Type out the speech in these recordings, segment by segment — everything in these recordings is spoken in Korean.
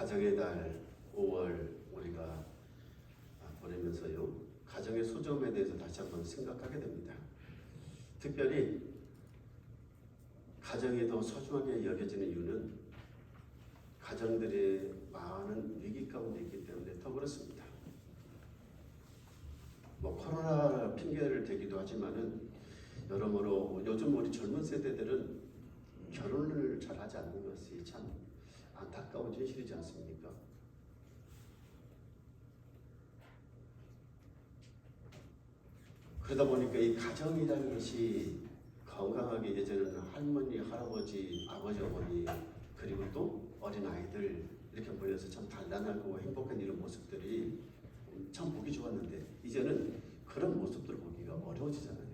가정의 달 5월 우리가 보내면서요, 가정의 소중함에 대해서 다시 한번 생각하게 됩니다. 특별히 가정이 더 소중하게 여겨지는 이유는 가정들의 많은 위기 가운데 있기 때문에 더 그렇습니다. 코로나 핑계를 대기도 하지만은 여러모로 요즘 우리 젊은 세대들은 결혼을 잘 하지 않는 것이 참 안타까운 진실이지 않습니까? 그러다 보니까 이 가정이라는 것이 건강하게 예전에는 할머니, 할아버지, 아버지, 어머니 그리고 또 어린 아이들 이렇게 모여서 참 단단하고 행복한 이런 모습들이 참 보기 좋았는데 이제는 그런 모습들을 보기가 어려워지잖아요.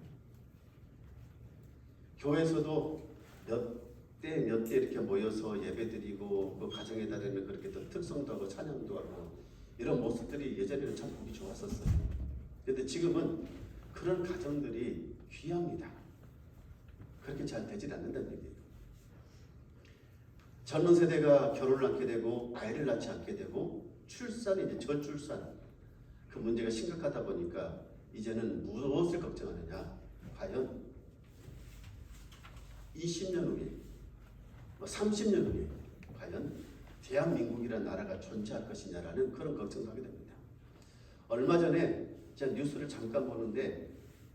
교회에서도 몇 대 이렇게 모여서 예배드리고 그 가정의 달에는 그렇게 또 특성도 하고 찬양도 하고 이런 모습들이 예전에는 참 보기 좋았었어요. 그런데 지금은 그런 가정들이 귀합니다. 그렇게 잘 되질 않는다는 얘기예요. 젊은 세대가 결혼을 않게 되고 아이를 낳지 않게 되고 출산이 이제 저출산 그 문제가 심각하다 보니까 이제는 무엇을 걱정하느냐? 과연 20년 후에 30년 후에 과연 대한민국이라는 나라가 존재할 것이냐라는 그런 걱정을 하게 됩니다. 얼마 전에 제가 뉴스를 잠깐 보는데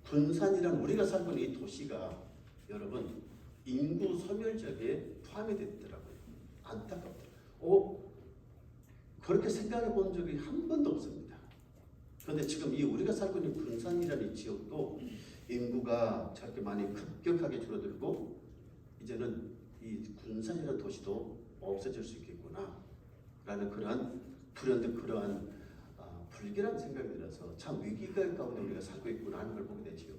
군산이라는 우리가 살고 있는 이 도시가 여러분 인구 소멸적에 포함이 됐더라고요. 안타깝더라고요. 그렇게 생각해 본 적이 한 번도 없습니다. 그런데 지금 이 우리가 살고 있는 군산이라는 이 지역도 인구가 저렇게 많이 급격하게 줄어들고 이제는 이 군산이라는 도시도 없어질 수 있겠구나 라는 그러한 불현듯 그러한 불길한 생각이 들어서 참 위기가 가운데 우리가 살고 있구나 하는 걸 보게 되지요.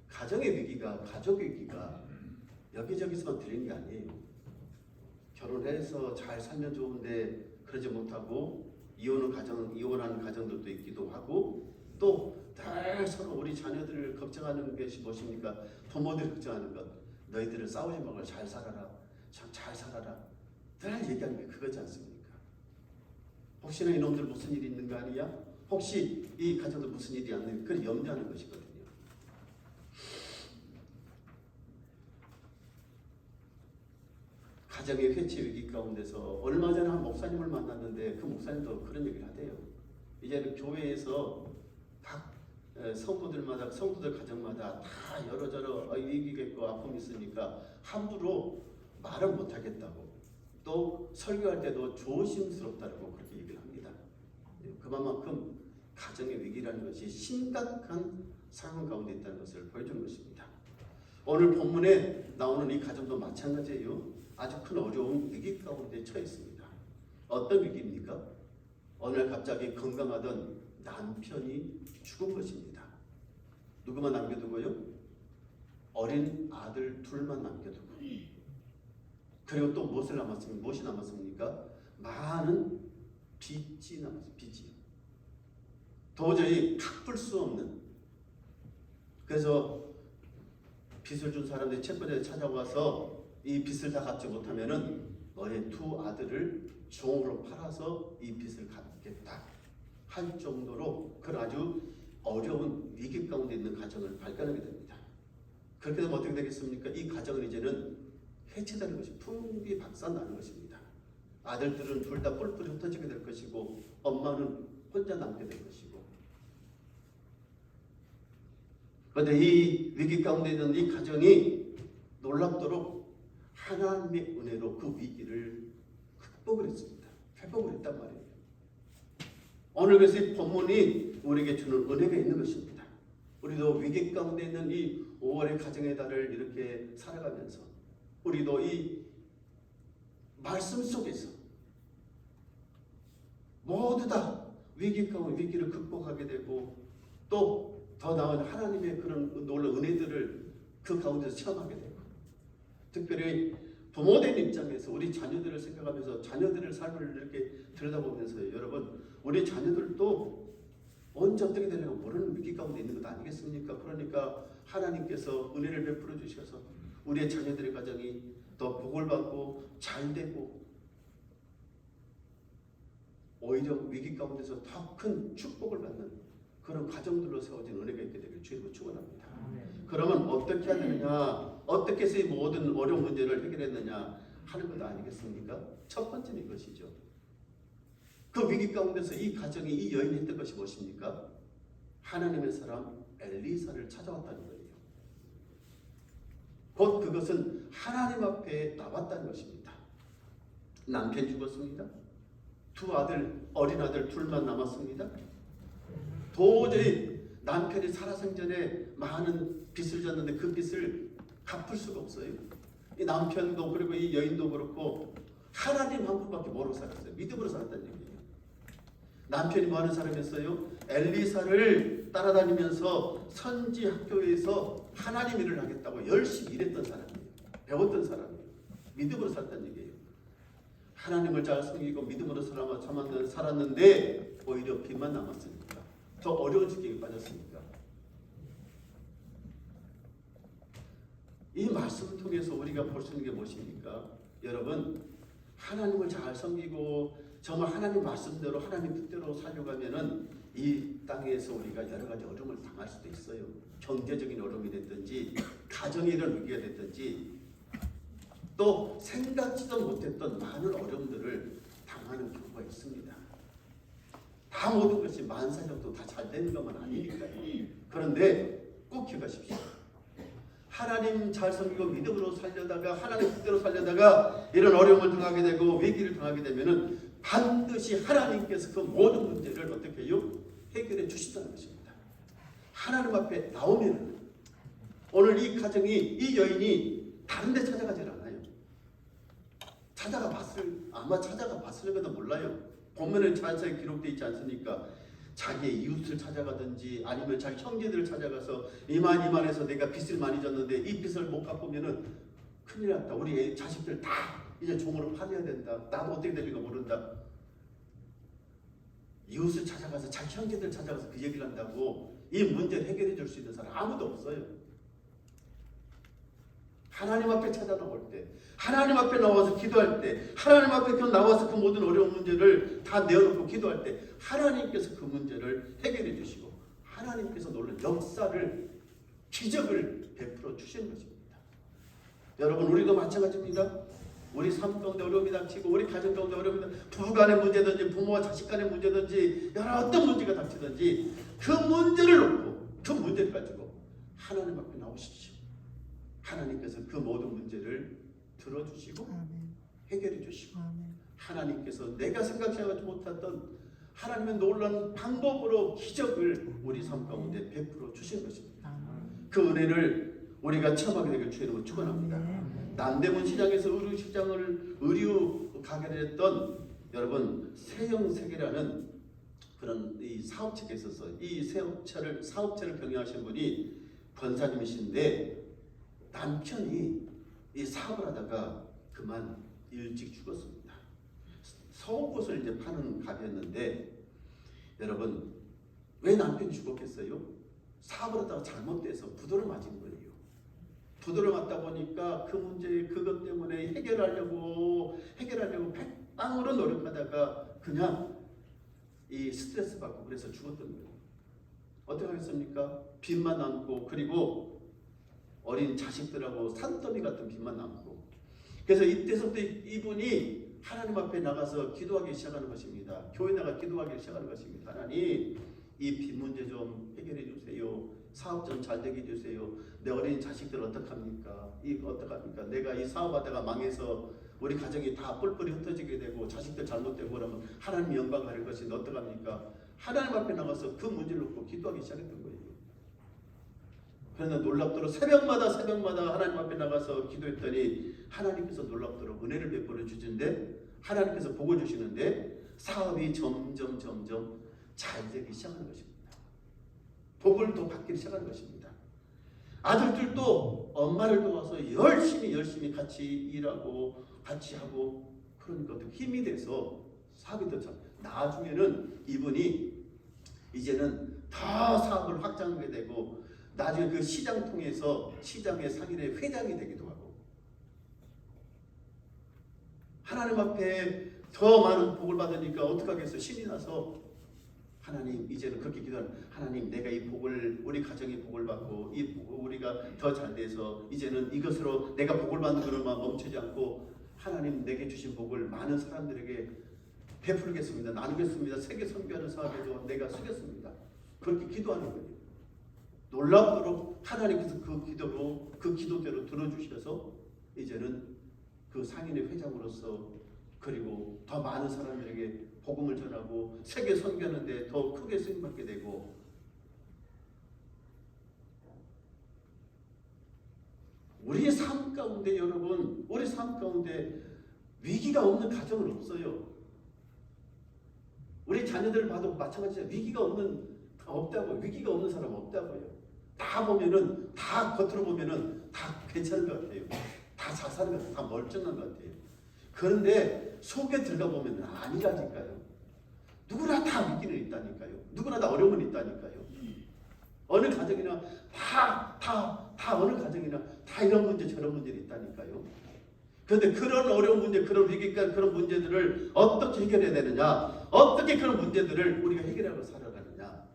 가정의 위기가, 가족의 위기가 여기저기서만 들리는 게 아니에요. 결혼해서 잘 살면 좋은데 그러지 못하고 이혼하는 가정들도 있기도 하고 또 늘 서로 우리 자녀들을 걱정하는 것이 무엇입니까? 부모들이 걱정하는 것. 너희들을 싸우지 말고 잘 살아라. 참 잘 살아라. 늘 얘기하는 게 그거지 않습니까? 혹시나 이놈들 무슨 일이 있는 거 아니야? 혹시 이 가정들 무슨 일이 안 되는 그걸 염려하는 것이거든요. 가정의 회치 위기 가운데서 얼마 전에 한 목사님을 만났는데 그 목사님도 그런 얘기를 하대요. 이제는 교회에서 각 성도들마다 성도들 가정마다 다 여러저러 위기가 있고 아픔이 있으니까 함부로 말을 못하겠다고 또 설교할 때도 조심스럽다고 그렇게 얘기를 합니다. 그만큼 가정의 위기라는 것이 심각한 상황 가운데 있다는 것을 보여주는 것입니다. 오늘 본문에 나오는 이 가정도 마찬가지예요. 아주 큰 어려운 위기 가운데 처해 있습니다. 어떤 위기입니까? 어느 날 갑자기 건강하던 남편이 죽은 것입니다. 누구만 남겨두고요? 어린 아들 둘만 남겨두고. 그리고 또 무엇이 남았습니까? 많은 빚이 남았어요. 빚이. 도저히 갚을 수 없는. 그래서 빚을 준 사람들이 채권자에 찾아와서 이 빚을 다 갚지 못하면은 너의 두 아들을 종으로 팔아서 이 빚을 갚겠다 할 정도로 그런 아주 어려운 위기 가운데 있는 가정을 발견하게 됩니다. 그렇게 되면 어떻게 되겠습니까? 이 가정은 이제는 해체되는 것이 풍비박산나는 것입니다. 아들들은 둘 다 뿔뿔이 흩어지게 될 것이고 엄마는 혼자 남게 될 것이고. 그런데 이 위기 가운데 있는 이 가정이 놀랍도록 하나님의 은혜로 그 위기를 극복을 했습니다. 회복을 했단 말이에요. 오늘 그래서 이 본문이 우리에게 주는 은혜가 있는 것입니다. 우리도 위기 가운데 있는 이 5월의 가정의 달을 이렇게 살아가면서 우리도 이 말씀 속에서 모두 다 위기 가운데 위기를 극복하게 되고 또 더 나은 하나님의 그런 놀라운 은혜들을 그 가운데서 체험하게 되고 특별히 부모된 입장에서 우리 자녀들을 생각하면서 자녀들의 삶을 이렇게 들여다보면서 여러분 우리 자녀들도 언제 어떻게 되려고 모르는 위기 가운데 있는 것 아니겠습니까? 그러니까 하나님께서 은혜를 베풀어 주셔서 우리의 자녀들의 가정이 더 복을 받고 잘 되고 오히려 위기 가운데서 더 큰 축복을 받는 그런 가정들로 세워진 은혜가 있게 되길 주님을 축원합니다. 그러면 어떻게 해야 되느냐, 어떻게 해서 이 모든 어려운 문제를 해결했느냐 하는 것 아니겠습니까? 첫 번째는 이것이죠. 그 위기 가운데서 이 가정이, 이 여인이 했던 것이 무엇입니까? 하나님의 사람 엘리사를 찾아왔다는 거예요. 곧 그것은 하나님 앞에 나왔다는 것입니다. 남편 죽었습니다. 두 아들, 어린 아들 둘만 남았습니다. 도저히 남편이 살아생전에 많은 빚을 졌는데 그 빚을 갚을 수가 없어요. 이 남편도 그리고 이 여인도 그렇고 하나님 한 분밖에 모르고 살았어요. 믿음으로 살았다는 얘기예요. 남편이 뭐 하는 사람이었어요? 엘리사를 따라다니면서 선지 학교에서 하나님 일을 하겠다고 열심히 일했던 사람이에요. 배웠던 사람이에요. 믿음으로 살았다는 얘기예요. 하나님을 잘 섬기고 믿음으로 살았는데 오히려 빚만 남았으니까 더 어려운 직경에 빠졌으니까. 이 말씀을 통해서 우리가 볼 수 있는 게 무엇입니까? 여러분, 하나님을 잘 섬기고 정말 하나님 말씀대로 하나님 뜻대로 살려가면은 이 땅에서 우리가 여러 가지 어려움을 당할 수도 있어요. 경제적인 어려움이 됐든지 가정에 이런 위기가 됐든지 또 생각지도 못했던 많은 어려움들을 당하는 경우가 있습니다. 다 모든 것이 만사형도 다 잘 되는 것만 아니니까요. 그런데 꼭 기억하십시오. 하나님 잘 섬기고 믿음으로 살려다가 하나님 뜻대로 살려다가 이런 어려움을 당하게 되고 위기를 당하게 되면은 반드시 하나님께서 그 모든 문제를 어떻게 해요? 해결해 주신다는 것입니다. 하나님 앞에 나오면은 오늘 이 가정이, 이 여인이 다른 데 찾아가질 않아요. 아마 찾아가 봤을지도 몰라요. 본문에 자세히 기록되어 있지 않습니까? 자기의 이웃을 찾아가든지 아니면 자기 형제들을 찾아가서 이만해서 내가 빚을 많이 졌는데 이 빚을 못 갚으면은 큰일 났다. 우리 자식들 다 이제 종으로 팔려야 된다. 나도 어떻게 될지가 모른다. 이웃을 찾아가서 자기 형제들 찾아가서 그 얘기를 한다고 이 문제를 해결해 줄 수 있는 사람 아무도 없어요. 하나님 앞에 찾아 나올 때, 하나님 앞에 나와서 기도할 때, 하나님 앞에 나와서 그 모든 어려운 문제를 다 내어놓고 기도할 때 하나님께서 그 문제를 해결해 주시고 하나님께서 놀라운 역사를, 기적을 베풀어 주시는 것입니다. 여러분, 우리도 마찬가지입니다. 우리 삶 가운데 어려움이 닥치고 우리 가정 가운데 어려움이 닥치고 부부 간의 문제든지 부모와 자식 간의 문제든지 여러 어떤 문제가 닥치든지 그 문제를 놓고 그 문제를 가지고 하나님 앞에 나오십시오. 하나님께서 그 모든 문제를 들어주시고 해결해 주시고 하나님께서 내가 생각하지 못했던 하나님의 놀라운 방법으로 기적을 우리 삶 가운데 베풀어 주신 것입니다. 그 은혜를 우리가 체험하게 되길 주님을 축원합니다. 남대문 시장에서 의류 가게를 했던 여러분 세영세계라는 그런 이 사업체가 있어서 이 사업체를 경영하신 분이 권사님이신데 남편이 이 사업을 하다가 그만 일찍 죽었습니다. 속옷을 이제 파는 가게였는데 여러분 왜 남편이 죽었겠어요? 사업을 하다가 잘못돼서 부도를 맞은 거예요. 부도를 맞다 보니까 그 문제 그것 때문에 해결하려고 백방으로 노력하다가 그냥 이 스트레스 받고 그래서 죽었던 거예요. 어떻게 하겠습니까? 빚만 남고 그리고 어린 자식들하고 산더미 같은 빚만 남고 그래서 이때서부터 이분이 하나님 앞에 나가서 기도하기 시작하는 것입니다. 교회 나가 기도하기 시작하는 것입니다. 하나님 이 빚 문제 좀 해결해 주세요. 사업 좀 잘 되게 해주세요. 내 어린 자식들 어떡합니까? 어떡합니까? 내가 이 사업하다가 망해서 우리 가정이 다 뿔뿔이 흩어지게 되고 자식들 잘못되고 그러면 하나님 영광 가릴 것인데 어떡합니까? 하나님 앞에 나가서 그 문제를 놓고 기도하기 시작했던 거예요. 그러나 놀랍도록 새벽마다 하나님 앞에 나가서 기도했더니 하나님께서 놀랍도록 은혜를 베풀어 주시는데 하나님께서 복을 주시는데 사업이 점점 잘 되기 시작하는 것입니다. 복을 또 받기 시작하는 것입니다. 아들들도 엄마를 도와서 열심히 같이 일하고 같이 하고 그러니까 힘이 돼서 사업이 더 잘. 나중에는 이분이 이제는 더 사업을 확장하게 되고 나중에 그 시장 통해서 시장의 상인의 회장이 되기도 하고 하나님 앞에 더 많은 복을 받으니까 어떡하겠어요? 신이 나서 하나님 이제는 그렇게 기도하는 하나님 내가 이 복을 우리 가정이 복을 받고 우리가 더 잘 돼서 이제는 이것으로 내가 복을 받는 것으로만 멈추지 않고 하나님 내게 주신 복을 많은 사람들에게 베풀겠습니다. 나누겠습니다. 세계 선교하는 사업에도 내가 쓰겠습니다. 그렇게 기도하는 거예요. 놀랍도록 하나님께서 그 기도대로 들어주셔서 이제는 그 상인의 회장으로서 그리고 더 많은 사람들에게 복음을 전하고 세계 선교하는데 더 크게 쓰임받게 되고 우리의 삶 가운데 여러분 우리 삶 가운데 위기가 없는 가정은 없어요. 우리 자녀들 봐도 마찬가지예요. 위기가 없다고요. 위기가 없는 사람 없다고요. 다 보면은 다 겉으로 보면은 다 괜찮은 것 같아요. 다 잘 사는 것 같아요. 다 멀쩡한 것 같아요. 그런데 속에 들어가 보면 아니라니까요. 누구나 다 위기는 있다니까요. 누구나 다 어려움은 있다니까요. 어느 가정이나 다 어느 가정이나 다 이런 문제 저런 문제는 있다니까요. 그런데 그런 어려운 문제, 그런 위기가 그런 문제들을 어떻게 해결해야 되느냐? 어떻게 그런 문제들을 우리가 해결하고 살아가느냐?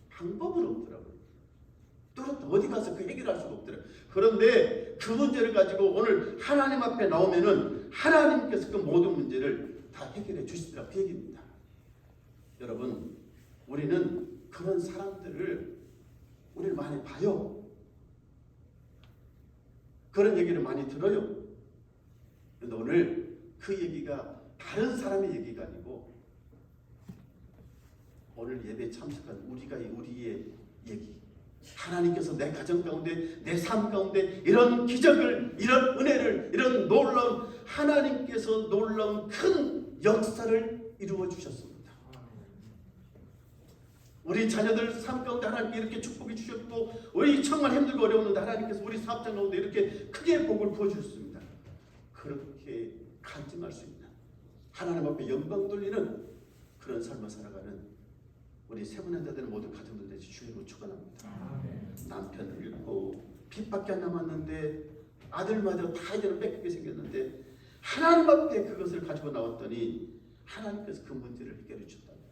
방법은 없더라고요. 또 어디 가서 그 해결할 수가 없더라고요. 그런데 그 문제를 가지고 오늘 하나님 앞에 나오면은 하나님께서 그 모든 문제를 다 해결해 주시더라 그 얘기입니다. 여러분, 우리는 그런 사람들을 우리를 많이 봐요. 그런 얘기를 많이 들어요. 그런데 오늘 그 얘기가 다른 사람의 얘기가 아니고 오늘 예배 참석한 우리의 얘기. 하나님께서 내 가정 가운데 내 삶 가운데 이런 기적을 이런 은혜를 이런 놀라운 하나님께서 놀라운 큰 역사를 이루어 주셨습니다. 우리 자녀들 삶 가운데 하나님께 이렇게 축복해 주셨고 우리 정말 힘들고 어려웠는데 하나님께서 우리 사업장 가운데 이렇게 크게 복을 부어주셨습니다. 그렇게 간증할 수 있는 하나님 앞에 영광 돌리는 그런 삶을 살아가는 우리 세분한자들 모든 가정들 되시 주님으로 축원합니다. 남편을 잃고 빚밖에 안 남았는데 아들마저 다 이제는 뺏기게 생겼는데 하나님 앞에 그것을 가지고 나왔더니 하나님께서 그 문제를 해결해 주셨답니다.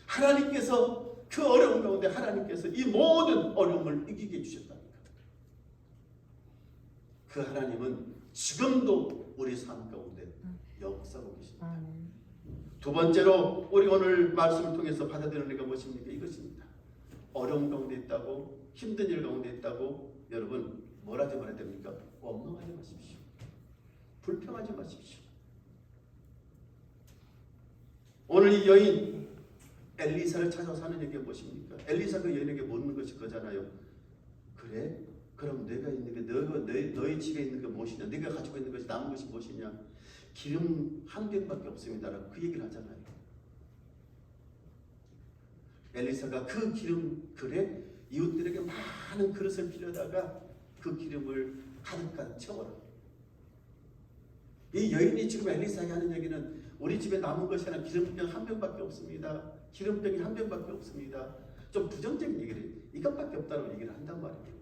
하나님께서 그 어려움 가운데 하나님께서 이 모든 어려움을 이기게 해주셨답니다. 그 하나님은 지금도 우리 삶 가운데 역사하고 계십니다. 두 번째로 우리 오늘 말씀을 통해서 받아들이는 의가 무엇입니까? 이것입니다. 어려움 가운데 있다고 힘든 일 가운데 있다고 여러분 뭘 하지 말아야 됩니까? 원망하지 마십시오. 불평하지 마십시오. 오늘 이 여인 엘리사를 찾아서 하는 얘기가 무엇입니까? 엘리사가 여인에게 묻는 것이 거잖아요. 그래? 그럼 내가 있는 게 너희 집에 있는 게 무엇이냐? 네가 가지고 있는 것이 남은 것이 무엇이냐? 기름 한 병밖에 없습니다라고 그 얘기를 하잖아요. 엘리사가 그 기름 그래 이웃들에게 많은 그릇을 빌려다가 그 기름을 가득 채워라. 이 여인이 지금 엘리사에게 하는 얘기는 우리 집에 남은 것이 아니라 기름병 한 병밖에 없습니다. 기름병이 한 병밖에 없습니다. 좀 부정적인 얘기를 이것밖에 없다고 얘기를 한단 말이에요.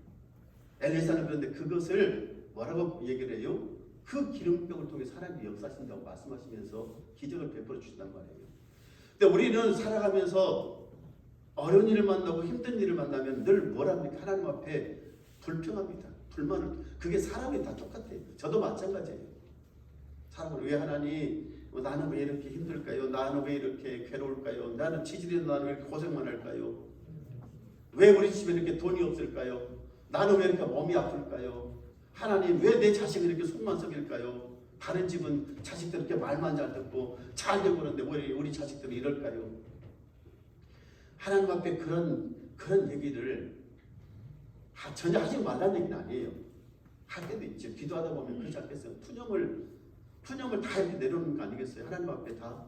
엘리사는 그런데 그것을 뭐라고 얘기를 해요? 그 기름병을 통해 하나님이 역사하신다고 말씀하시면서 기적을 베풀어 주신단 말이에요. 근데 우리는 살아가면서 어려운 일을 만나고 힘든 일을 만나면 늘 뭐랍니까? 하나님 앞에 불평합니다. 불만을. 그게 사람이 다 똑같아요. 저도 마찬가지예요. 사람은 왜 하나님 나는 왜 이렇게 힘들까요? 나는 왜 이렇게 괴로울까요? 나는 지질이 나는 왜 이렇게 고생만 할까요? 왜 우리 집에 이렇게 돈이 없을까요? 나는 왜 이렇게 몸이 아플까요? 하나님 왜 내 자식을 이렇게 속만 썩일까요? 다른 집은 자식들 이렇게 말만 잘 듣고 잘 되고 그러는데 왜 우리 자식들은 이럴까요? 하나님 앞에 그런 얘기를 전혀 하지 말라는 얘기는 아니에요. 할 때도 있죠. 기도하다 보면 그렇지 않겠어요? 푸념을 다 이렇게 내려놓는 거 아니겠어요? 하나님 앞에 다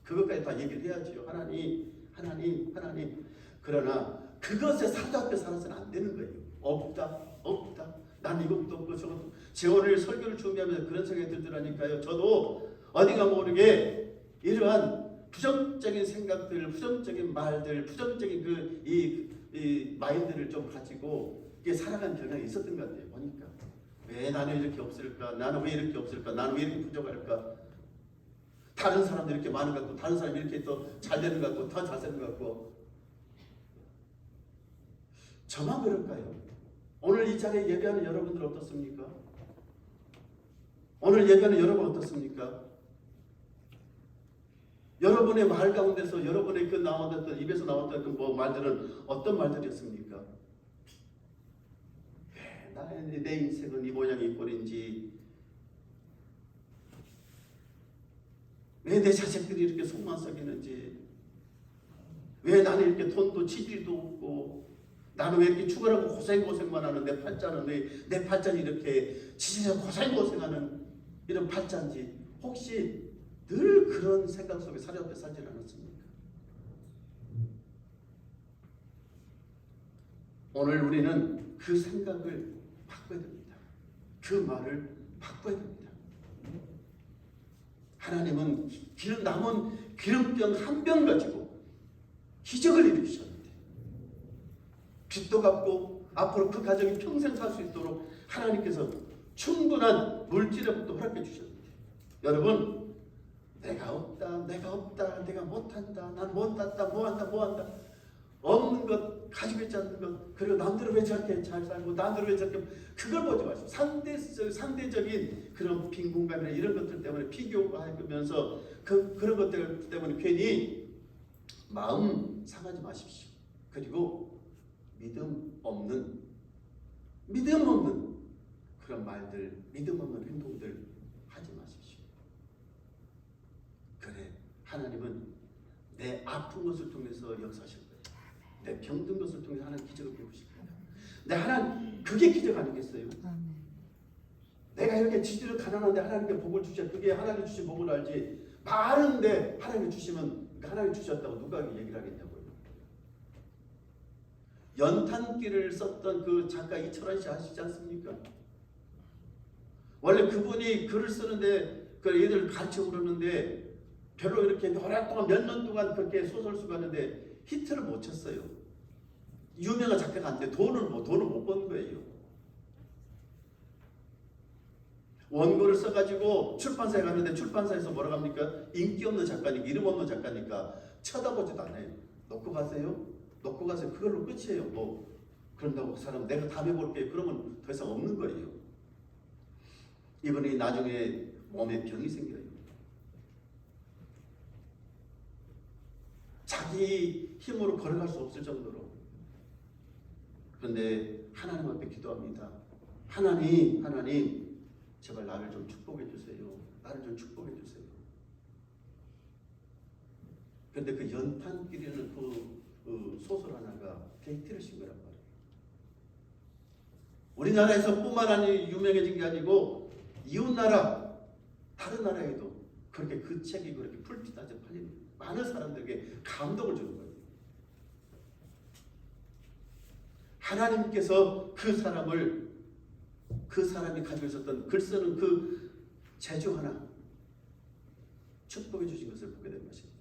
그것까지 다 얘기를 해야지요. 하나님. 그러나 그것에 사도 앞에 살아서는 안 되는 거예요. 없다. 난 이것도 없고 저것도. 제가 오늘 설교를 준비하면서 그런 생각이 들더라니까요. 저도 어디가 모르게 이러한 부정적인 생각들, 부정적인 말들, 부정적인 이 마인드를 좀 가지고 이게 살아가는 경향이 있었던 것 같아요. 보니까 왜 나는 이렇게 없을까? 나는 왜 이렇게 없을까? 나는 왜 이렇게 부족할까? 다른 사람들이 이렇게 많은 것 같고 다른 사람이 이렇게 또 잘 되는 것 같고 더 잘 되는 것 같고 저만 그럴까요? 오늘 이 자리에 예배하는 여러분들 어떻습니까? 오늘 예배하는 여러분 어떻습니까? 여러분의 말 가운데서 여러분의 그 나왔던 입에서 나왔던 그 뭐 말들은 어떤 말들이었습니까? 내 인생은 이 모양이 이 꼴인지 왜 내 자식들이 이렇게 속만 썩이는지 왜 나는 이렇게 돈도 지질도 없고 나는 왜 이렇게 죽으라고 고생만 하는 내 팔자는 왜 내 팔자는 이렇게 지질하고 고생하는 이런 팔자인지 혹시 늘 그런 생각 속에 살지 않았습니까? 오늘 우리는 그 생각을 바꿔야 됩니다. 그 말을 바꿔야 됩니다. 하나님은 남은 기름병 한 병 가지고 기적을 일으키셨는데 빚도 갚고 앞으로 그 가정이 평생 살 수 있도록 하나님께서 충분한 물질력도 허락해 주셨는데 여러분 내가 없다 내가 못한다 난 못한다 뭐한다 없는 것 가지고 있지 않는 것 그리고 남들은 왜 저렇게 잘 살고 남들은 왜 저렇게 그걸 보지 마시고 상대적인 그런 빈곤감이나 이런 것들 때문에 비교하면서 그런 것들 때문에 괜히 마음 상하지 마십시오. 그리고 믿음 없는 그런 말들 믿음 없는 행동들 하지 마십시오. 그래 하나님은 내 아픈 것을 통해서 역사하실 거예요. 내 병든 것을 통해서 하나님 기적을 베푸실 거예요. 내 하나님 그게 기적 아니겠어요? 내가 이렇게 지지로 가난한데 하나님께 복을 주셔 그게 하나님 주신 복을 알지 많은데 하나님 주시면 하나님 주셨다고 누가 얘기를 하겠냐고요. 연탄기를 썼던 그 작가 이철환 씨 아시지 않습니까? 원래 그분이 글을 쓰는데 그 얘들 가르쳐 그러는데 별로 이렇게 오랫동안 몇 년 동안 그렇게 소설 쓰았는데 히트를 못 쳤어요. 유명한 작가가 안 돼. 돈을 못 버는 거예요. 원고를 써가지고 출판사에 갔는데 출판사에서 뭐라고 합니까? 인기 없는 작가니까 이름 없는 작가니까 쳐다보지도 않아요. 놓고 가세요. 그걸로 끝이에요. 뭐 그런다고 그 사람 내가 다음에 볼게요. 그러면 더 이상 없는 거예요. 이분이 나중에 몸에 병이 생겨요. 자기 힘으로 걸어갈 수 없을 정도로. 그런데 하나님 앞에 기도합니다. 하나님 제발 나를 좀 축복해 주세요. 나를 좀 축복해 주세요. 그런데 그 연탄끼리는 그 소설 하나가 데이트를 신 거란 말이에요. 우리나라에서 뿐만 아니라 유명해진 게 아니고 이웃나라 다른 나라에도 그렇게 그 책이 그렇게 풀티나게 팔리는 많은 사람들에게 감동을 주는 거예요. 하나님께서 그 사람이 가지고 있었던 글 쓰는 그 재주 하나 축복해 주신 것을 보게 된 것입니다.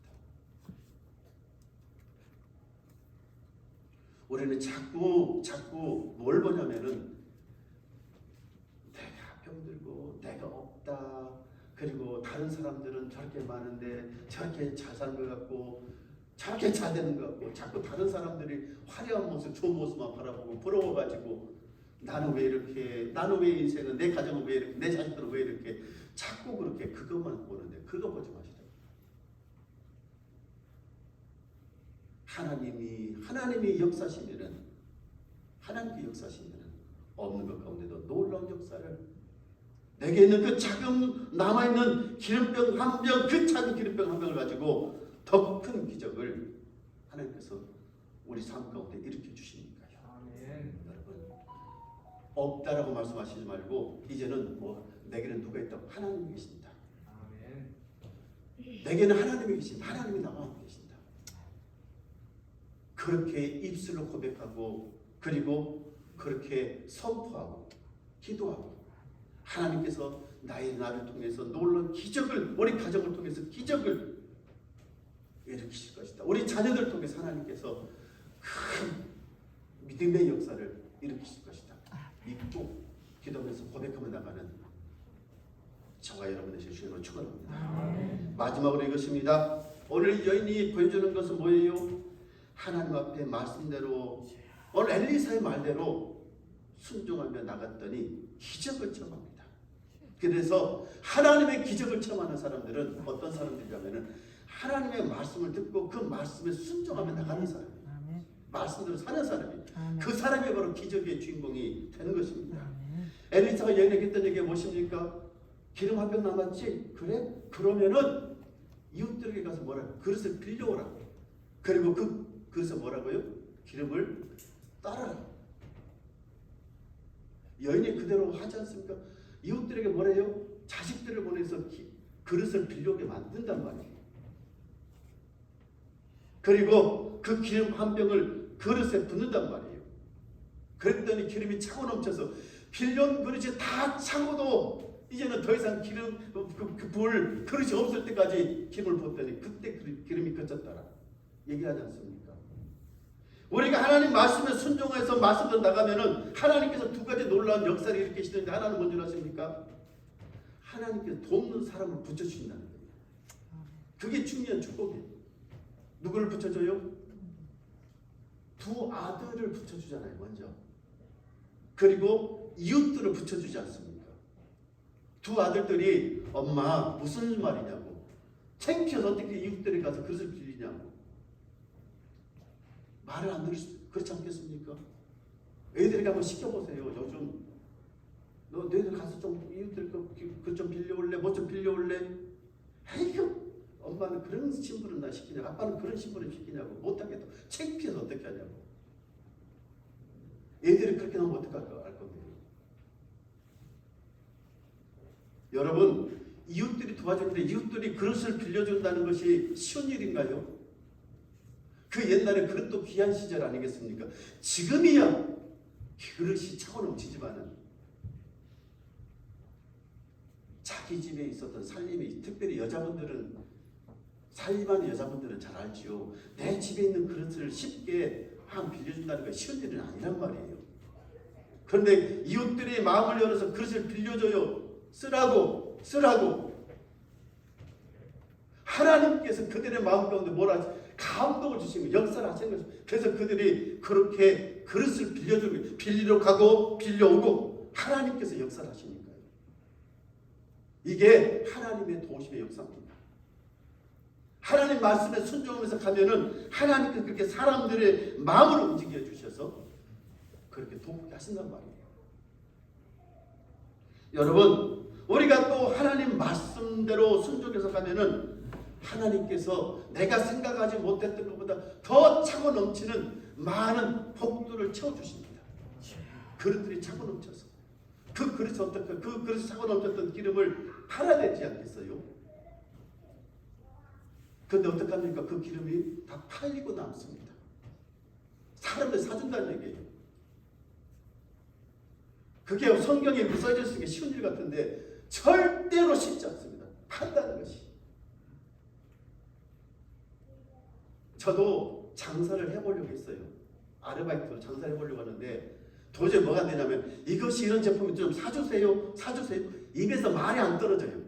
우리는 자꾸 뭘 보냐면은 내가 병들고 내가 없다. 그리고 다른 사람들은 저렇게 많은데 저렇게 잘 사는 것 같고 저렇게 잘 되는 것 같고 자꾸 다른 사람들이 화려한 모습 좋은 모습만 바라보고 부러워가지고 나는 왜 인생은 내 가정은 왜 이렇게 내 자식들은 왜 이렇게 자꾸 그렇게 그것만 보는데 그거 보지 마시라고. 하나님이 역사시면은 없는 것 가운데도 놀라운 역사를 내게 있는 그 작은 남아있는 기름병 한 병 그 작은 기름병 한 병을 가지고 더 큰 기적을 하나님께서 우리 삶 가운데 일으켜 주시니까요. 아멘. 여러분 없다라고 말씀하시지 말고 이제는 뭐 내게는 누가 있다고 하나님이 계신다. 아멘. 내게는 하나님이 계신다. 하나님이 나와 함께 계신다. 그렇게 입술로 고백하고 그리고 그렇게 선포하고 기도하고 하나님께서 나를 통해서 놀라운 기적을 우리 가정을 통해서 기적을 일으키실 것이다. 우리 자녀들 통해서 하나님께서 큰 믿음의 역사를 일으키실 것이다. 믿고 기도하면서 고백하며 나가는 저와 여러분의 주님을 축원합니다. 마지막으로 이것입니다. 오늘 여인이 보여주는 것은 뭐예요? 하나님 앞에 말씀대로 오늘 엘리사의 말대로 순종하며 나갔더니 기적을 체험합니다. 그래서 하나님의 기적을 체험하는 사람들은 어떤 사람들이냐면은 하나님의 말씀을 듣고 그 말씀에 순종하며 나가는 사람이에요. 말씀대로 사는 사람이. 그 사람이 바로 기적의 주인공이 되는 것입니다. 엘리사가 여인에게 했던 얘기가 무엇입니까? 기름 한 병 남았지? 그래? 그러면은 이웃들에게 가서 뭐라고? 그릇을 빌려오라. 그리고 그 그릇에 뭐라고요? 기름을 따라라. 여인이 그대로 하지 않습니까? 이웃들에게 뭐래요? 자식들을 보내서 그릇을 빌려오게 만든단 말이에요. 그리고 그 기름 한 병을 그릇에 붓는단 말이에요. 그랬더니 기름이 차고 넘쳐서 빌려온 그릇이 다 차고도 이제는 더 이상 기름 불 그릇이 없을 때까지 기름을 붓더니 그때 기름이 그쳤더라. 얘기하지 않습니까? 우리가 하나님 말씀에 순종해서 말씀을 나가면은 하나님께서 두 가지 놀라운 역사를 일으키시는데 하나는 뭔지 아십니까? 하나님께서 돕는 사람을 붙여주신다는 거예요. 그게 중요한 축복이에요. 누구를 붙여줘요? 두 아들을 붙여주잖아요. 먼저. 그리고 이웃들을 붙여주지 않습니까? 두 아들들이 엄마 무슨 말이냐고 창피해서 어떻게 이웃들에 가서 그릇을 빌리냐고 말을 안 들을 수 그렇지 않겠습니까? 애들에게 한번 시켜보세요. 요즘 너희들 가서 좀 이웃들 그 좀 빌려올래? 뭐 좀 빌려올래? 에이그 엄마는 그런 신분을 나 시키냐고 아빠는 그런 신분을 시키냐고 못하겠다. 창피해서 어떻게 하냐고 애들이 그렇게 하면 어떡할 건데. 여러분 이웃들이 도와주는데 이웃들이 그릇을 빌려준다는 것이 쉬운 일인가요? 그 옛날에 그릇도 귀한 시절 아니겠습니까? 지금이야 그릇이 차고 넘치지만은 자기 집에 있었던 살림이 특별히 여자분들은 살림하는 여자분들은 잘 알지요. 내 집에 있는 그릇을 쉽게 빌려준다는 건 쉬운 일은 아니란 말이에요. 그런데 이웃들이 마음을 열어서 그릇을 빌려줘요. 쓰라고 하나님께서 그들의 마음 가운데 뭐라 감동을 주시는 거예요. 역사를 하시는 거죠. 그래서 그들이 그렇게 그릇을 빌려주고 빌리러 가고 빌려오고 하나님께서 역사를 하시니까요. 이게 하나님의 도우심의 역사입니다. 하나님 말씀에 순종하면서 가면은 하나님께서 그렇게 사람들의 마음을 움직여 주셔서 그렇게 돕게 하신단 말이에요. 여러분 우리가 또 하나님 말씀대로 순종해서 가면은 하나님께서 내가 생각하지 못했던 것보다 더 차고 넘치는 많은 복들을 채워주십니다. 그릇들이 차고 넘쳐서 그 그릇에 어떻게 그 그릇에 차고 넘쳤던 기름을 팔아야 되지 않겠어요? 그런데 어떡합니까? 그 기름이 다 팔리고 남습니다. 사람들 사준다는 얘기예요. 그게 성경에 써져 있는 게 쉬운 일 같은데 절대로 쉽지 않습니다. 판다는 것이. 저도 장사를 해보려고 했어요. 아르바이트로 장사를 해보려고 하는데 도저히 뭐가 되냐면 이것이 이런 제품이 좀 사주세요. 입에서 말이 안 떨어져요.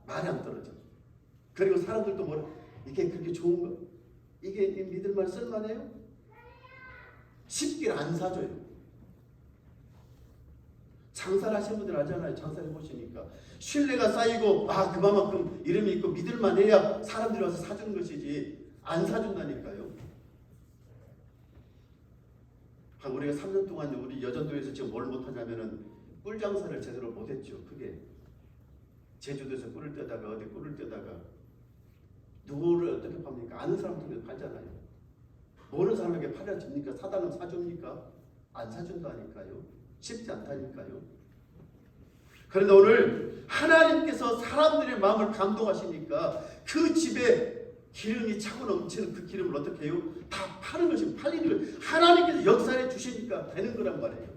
말이 안 떨어져. 그리고 사람들도 뭐라 이게 그렇게 좋은 거? 이게 믿을만 쓸만해요? 쉽게 안 사줘요. 장사를 하시는 분들 알잖아요. 장사를 해보시니까 신뢰가 쌓이고 그만큼 이름이 있고 믿을만 해야 사람들이 와서 사주는 것이지 안 사준다니까요. 우리가 3년 동안 우리 여전도에서 지금 뭘 못하냐면은 꿀 장사를 제대로 못했죠. 그게 제주도에서 꿀을 떼다가 어디 꿀을 떼다가 누구를 어떻게 팝니까? 아는 사람들한테 팔잖아요. 모르는 사람에게 팔아야 줍니까? 사다는 사줍니까? 안 사준다니까요. 쉽지 않다니까요. 그런데 오늘 하나님께서 사람들의 마음을 감동하시니까 그 집에 기름이 차고 넘치는 그 기름을 어떻게 해요? 다 파는 것이 팔리는 거예요. 하나님께서 역사해 주시니까 되는 거란 말이에요.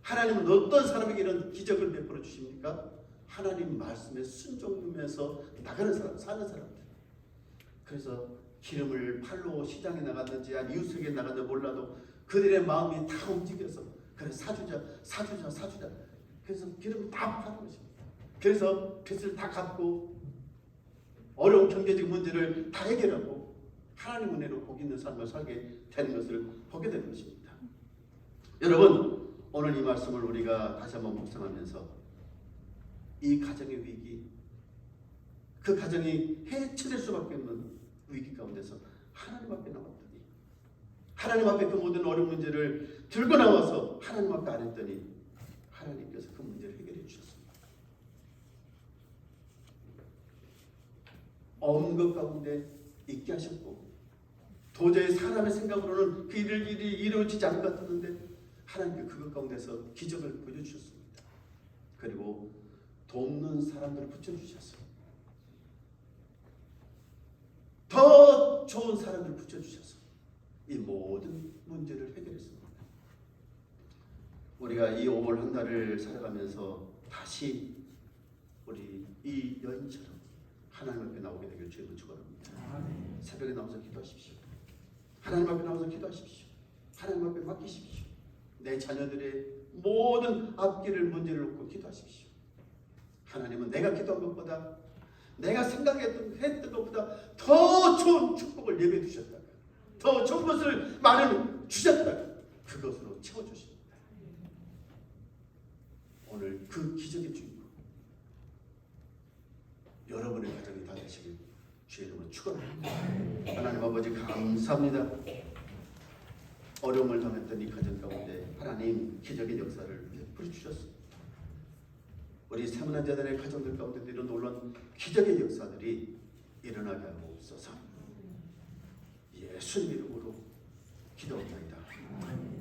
하나님은 어떤 사람에게 이런 기적을 베풀어 주십니까? 하나님 말씀에 순종하면서 나가는 사람, 사는 사람들. 그래서 기름을 팔로 시장에 나갔는지 이웃에게 나갔는지 몰라도 그들의 마음이 다 움직여서 그래 사주자. 그래서 기름을 다 파는 것입니다. 그래서 빚을 다 갚고 어려운 경제적 문제를 다 해결하고 하나님 은혜로 복 있는 삶을 살게 되는 것을 보게 되는 것입니다. 여러분, 오늘 이 말씀을 우리가 다시 한번 묵상하면서 이 가정의 위기, 그 가정이 해체될 수밖에 없는 위기 가운데서 하나님 앞에 나왔더니, 하나님 앞에 그 모든 어려운 문제를 들고 나와서 하나님 앞에 아랬더니 하나님께서 그 문제를 해결해 주셨습니다. 없는 것 가운데 있게 하셨고, 도저히 사람의 생각으로는 그 일이 이루어지지 않을 것 같았는데 하나님께 그것 가운데서 기적을 보여주셨습니다. 그리고 돕는 사람들을 붙여주셨어요. 더 좋은 사람들을 붙여주셔서 이 모든 문제를 해결했습니다. 우리가 이 5월 한 달을 살아가면서 다시 우리 이 여인처럼 하나님 앞에 나오게 되길 주님은 축원합니다. 새벽에 나와서 기도하십시오. 하나님 앞에 나와서 기도하십시오. 하나님 앞에 맡기십시오. 내 자녀들의 모든 앞길을 문제를 놓고 기도하십시오. 하나님은 내가 기도한 것보다, 내가 생각했던 것보다 더 좋은 축복을 예배해 주셨다가, 더 좋은 것을 많이 주셨다가 그것으로 채워주십니다. 오늘 그 기적의 주인공 여러분의 가정이 다 되시길 주의 이름으로 축원합니다. 하나님 아버지 감사합니다. 어려움을 당했던 이 가정 가운데 하나님 기적의 역사를 베풀어 주셨습니다. 우리 세문화재단의 가정들 가운데도 이런 놀라운 기적의 역사들이 일어나게 하고 없어서 예수님 이름으로 기도합니다. 아멘.